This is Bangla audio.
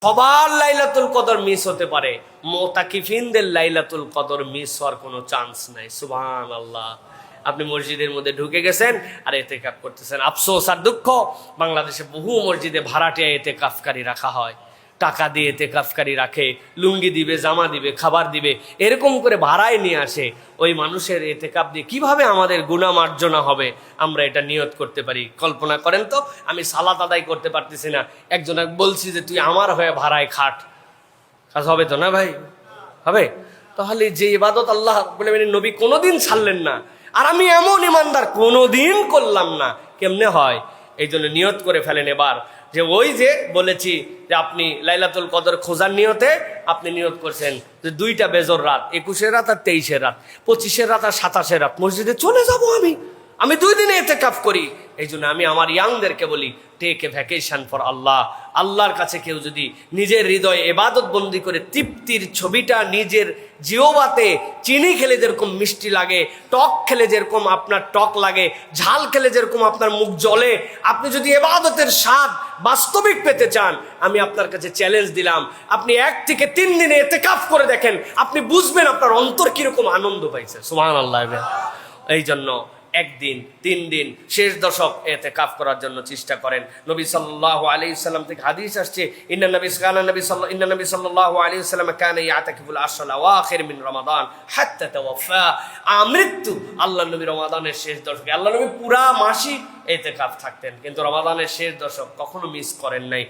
সবার লাইলাতুল কদর মিস হতে পারে, মুতাকিফিনদের লাইলাতুল কদর মিস হওয়ার কোনো চান্স নাই। সুবহানাল্লাহ। আপনি মসজিদের মধ্যে ঢুকে গেছেন আর ইতিকাফ করতেছেন। আফসোস আর দুঃখ, বাংলাদেশে বহু মসজিদে ভাড়াটিয়া ইতিকাফকারী রাখা হয়, টাকা দিয়ে ইতিকাফকারী রাখে, লুঙ্গি দিবে, জামা দিবে, খাবার দিবে, এরকম করে ভাড়ায় নিয়ে আসে। ওই মানুষের ইতিকাফ দিয়ে কিভাবে আমাদের গুনাহ মার্জনা হবে, আমরা এটা নিয়ত করতে পারি। কল্পনা করেন তো, আমি সালাত আদায় করতে পারতেছি না, একজনকে বলছি যে তুই আমার হয়ে ভাড়ায় খাট, কাজ হবে তো না ভাই? হবে। তাহলে যে ইবাদত আল্লাহ রাব্বুল আলামিন নবী কোনোদিন ছাড়লেন না, আর আমি এমন ইমানদার কোনোদিন করলাম না, কেমনে হয়? এই জন্য নিয়ত করে ফেলেন এবার, যে ওই যে বলেছি যে আপনি লাইলাতুল কদর খোঁজার নিয়তে আপনি নিয়ত করছেন যে 2টা বেজর রাত, 21-এর রাত আর 23-এর রাত, 25-এর রাত আর 27-এর রাত মসজিদে চলে যাব আমি 2 দিনে ইতিকাফ করি। এই জন্য আমি আমার ইয়াংদেরকে বলি, টেক এ ভ্যাকেশন ফর আল্লাহ। আল্লাহর কাছে কেউ যদি নিজের হৃদয়ে ইবাদত বন্দি করে তৃপ্তির ছবিটা নিজের জিহ্বাতে, চিনি খেলে যেরকম মিষ্টি লাগে, টক খেলে যেরকম আপনার টক লাগে, ঝাল খেলে যেরকম আপনার মুখ জ্বলে, আপনি যদি ইবাদতের স্বাদ বাস্তবিক পেতে চান, আমি আপনার কাছে চ্যালেঞ্জ দিলাম, আপনি 1 থেকে 3 দিনে ইতিকাফ করে দেখেন, আপনি বুঝবেন আপনার অন্তর কিরকম আনন্দ পাইছে। সুবহানাল্লাহ। এই জন্য 1 দিন 3 দিন শেষ দশক ইতিকাফ করার জন্য চেষ্টা করেন। নবী সাল্লাল্লাহু আলাইহি ওয়াসাল্লাম থেকে হাদিস আসছে, ইন্না নবী সাল্লাল্লাহু আলাইহি ওয়াসাল্লাম কানা ইয়াতাকিফুল আশরাল আওয়াখির মিন রমাদান হাত্তা তাওয়াফা। আমৃত্যু আল্লাহ নবী রমাদানের শেষ দশকে, আল্লাহ নবী পুরা মাসই ইতিকাফ থাকতেন, কিন্তু রমাদানের শেষ দশক কখনো মিস করেন নাই।